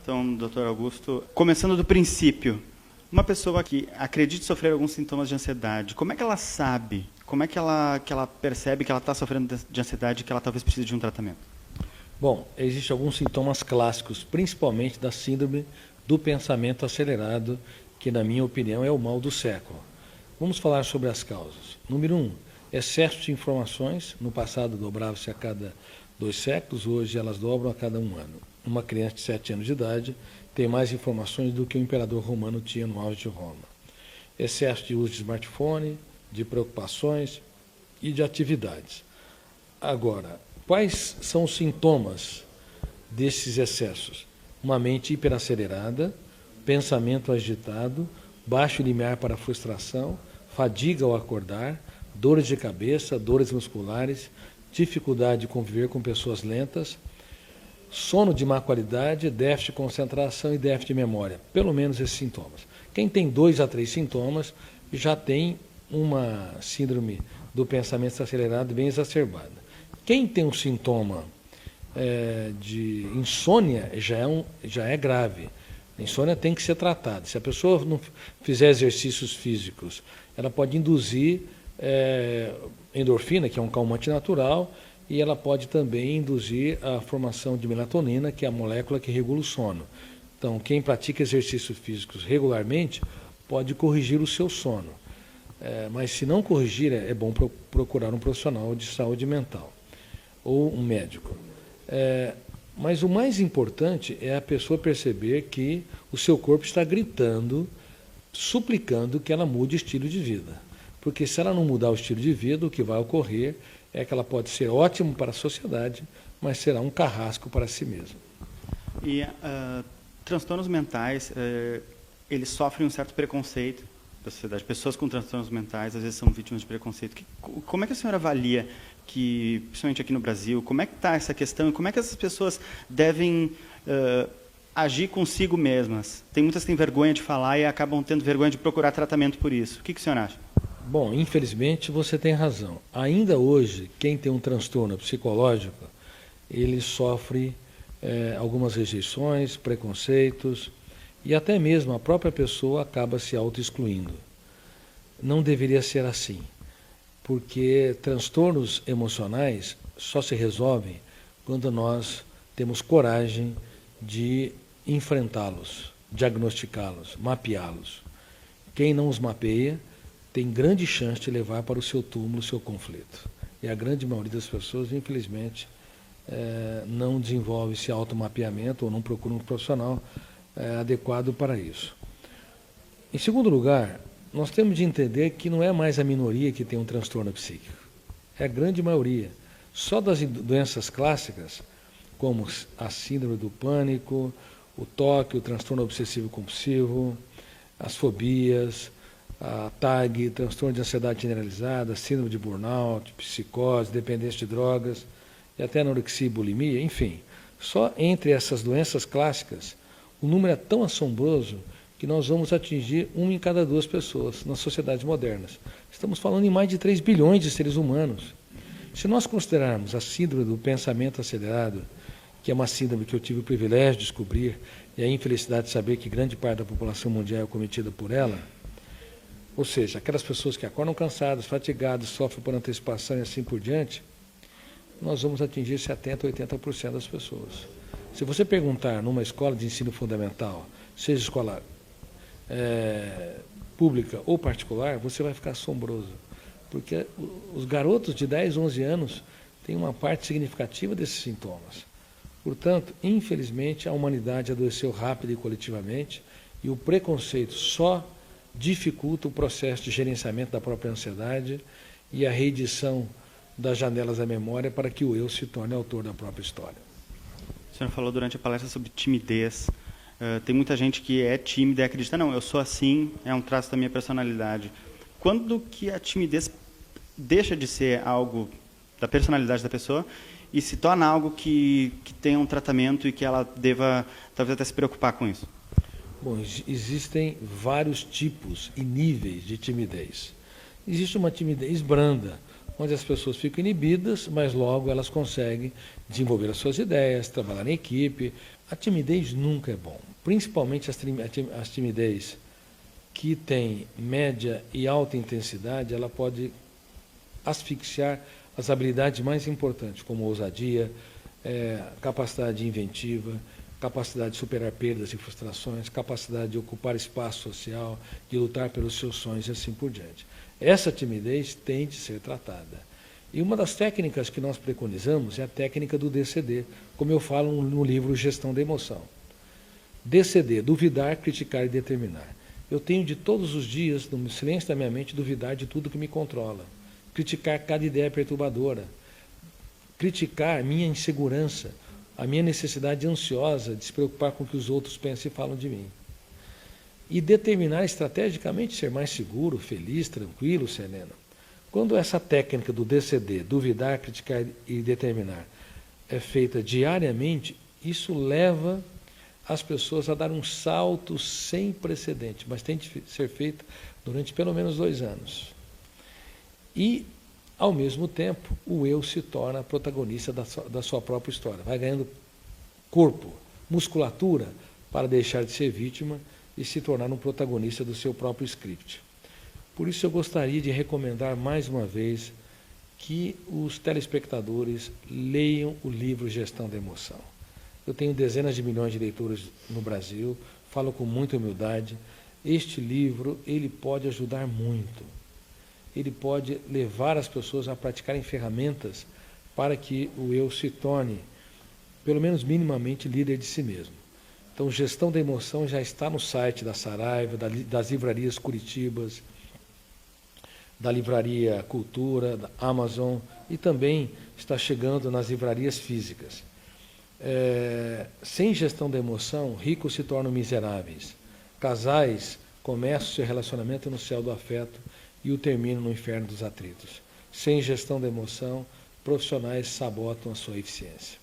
então, doutor Augusto. Começando do princípio, uma pessoa que acredita sofrer alguns sintomas de ansiedade, como é que ela sabe, como é que ela percebe que ela está sofrendo de ansiedade e que ela talvez precise de um tratamento? Bom, existem alguns sintomas clássicos, principalmente da síndrome do pensamento acelerado, que, na minha opinião, é o mal do século. Vamos falar sobre as causas. Número 1, excesso de informações. No passado dobrava-se a cada 2 séculos, hoje elas dobram a cada 1 ano. Uma criança de 7 anos de idade tem mais informações do que o imperador romano tinha no auge de Roma. Excesso de uso de smartphone, de preocupações e de atividades. Agora, quais são os sintomas desses excessos? Uma mente hiperacelerada, pensamento agitado, baixo limiar para a frustração, fadiga ao acordar, dores de cabeça, dores musculares, dificuldade de conviver com pessoas lentas, sono de má qualidade, déficit de concentração e déficit de memória. Pelo menos esses sintomas. Quem tem 2 a 3 sintomas já tem uma síndrome do pensamento acelerado bem exacerbada. Quem tem um sintoma de insônia já é grave. A insônia tem que ser tratada. Se a pessoa não fizer exercícios físicos, ela pode induzir endorfina, que é um calmante natural, e ela pode também induzir a formação de melatonina, que é a molécula que regula o sono. Então, quem pratica exercícios físicos regularmente pode corrigir o seu sono. Mas se não corrigir, é bom procurar um profissional de saúde mental ou um médico. Mas o mais importante é a pessoa perceber que o seu corpo está gritando, suplicando que ela mude o estilo de vida. Porque se ela não mudar o estilo de vida, o que vai ocorrer é que ela pode ser ótima para a sociedade, mas será um carrasco para si mesma. E transtornos mentais, eles sofrem um certo preconceito da sociedade. Pessoas com transtornos mentais, às vezes, são vítimas de preconceito. Como é que a senhora avalia que, principalmente aqui no Brasil, como é que está essa questão e como é que essas pessoas devem agir consigo mesmas? Tem muitas que têm vergonha de falar e acabam tendo vergonha de procurar tratamento por isso. O que a senhora acha? Bom, infelizmente você tem razão. Ainda hoje, quem tem um transtorno psicológico, ele sofre algumas rejeições, preconceitos, e até mesmo a própria pessoa acaba se auto-excluindo. Não deveria ser assim, porque transtornos emocionais só se resolvem quando nós temos coragem de enfrentá-los, diagnosticá-los, mapeá-los. Quem não os mapeia tem grande chance de levar para o seu túmulo o seu conflito. E a grande maioria das pessoas, infelizmente, não desenvolve esse automapeamento ou não procura um profissional adequado para isso. Em segundo lugar, nós temos de entender que não é mais a minoria que tem um transtorno psíquico. É a grande maioria. Só das doenças clássicas, como a síndrome do pânico, o TOC, o transtorno obsessivo-compulsivo, as fobias, a TAG, transtorno de ansiedade generalizada, síndrome de burnout, psicose, dependência de drogas, e até anorexia e bulimia, enfim. Só entre essas doenças clássicas, o número é tão assombroso que nós vamos atingir 1 em cada 2 pessoas nas sociedades modernas. Estamos falando em mais de 3 bilhões de seres humanos. Se nós considerarmos a síndrome do pensamento acelerado, que é uma síndrome que eu tive o privilégio de descobrir, e a infelicidade de saber que grande parte da população mundial é cometida por ela, ou seja, aquelas pessoas que acordam cansadas, fatigadas, sofrem por antecipação e assim por diante, nós vamos atingir 70% a 80% das pessoas. Se você perguntar numa escola de ensino fundamental, seja escola pública ou particular, você vai ficar assombroso. Porque os garotos de 10, 11 anos têm uma parte significativa desses sintomas. Portanto, infelizmente, a humanidade adoeceu rápido e coletivamente, e o preconceito só dificulta o processo de gerenciamento da própria ansiedade e a reedição das janelas da memória para que o eu se torne autor da própria história. A senhora falou durante a palestra sobre timidez. Tem muita gente que é tímida e acredita, não, eu sou assim, é um traço da minha personalidade. Quando que a timidez deixa de ser algo da personalidade da pessoa e se torna algo que tem um tratamento e que ela deva talvez até se preocupar com isso? Bom, existem vários tipos e níveis de timidez. Existe uma timidez branda, onde as pessoas ficam inibidas, mas logo elas conseguem desenvolver as suas ideias, trabalhar em equipe. A timidez nunca é bom, principalmente as timidez que tem média e alta intensidade, ela pode asfixiar as habilidades mais importantes, como ousadia, capacidade inventiva, capacidade de superar perdas e frustrações, capacidade de ocupar espaço social, de lutar pelos seus sonhos e assim por diante. Essa timidez tem de ser tratada. E uma das técnicas que nós preconizamos é a técnica do DCD, como eu falo no livro Gestão da Emoção. DCD, duvidar, criticar e determinar. Eu tenho de todos os dias, no silêncio da minha mente, duvidar de tudo que me controla. Criticar cada ideia perturbadora. Criticar minha insegurança, a minha necessidade ansiosa de se preocupar com o que os outros pensam e falam de mim. E determinar estrategicamente ser mais seguro, feliz, tranquilo, sereno. Quando essa técnica do DCD, duvidar, criticar e determinar, é feita diariamente, isso leva as pessoas a dar um salto sem precedente, mas tem de ser feito durante pelo menos 2 anos. E, ao mesmo tempo, o eu se torna protagonista da sua própria história. Vai ganhando corpo, musculatura, para deixar de ser vítima e se tornar um protagonista do seu próprio script. Por isso eu gostaria de recomendar mais uma vez que os telespectadores leiam o livro Gestão da Emoção. Eu tenho dezenas de milhões de leitores no Brasil, falo com muita humildade. Este livro, ele pode ajudar muito. Ele pode levar as pessoas a praticarem ferramentas para que o eu se torne, pelo menos minimamente, líder de si mesmo. Então, Gestão da Emoção já está no site da Saraiva, das livrarias Curitibas, da Livraria Cultura, da Amazon, e também está chegando nas livrarias físicas. Sem gestão da emoção, ricos se tornam miseráveis. Casais começam seu relacionamento no céu do afeto e o terminam no inferno dos atritos. Sem gestão da emoção, profissionais sabotam a sua eficiência.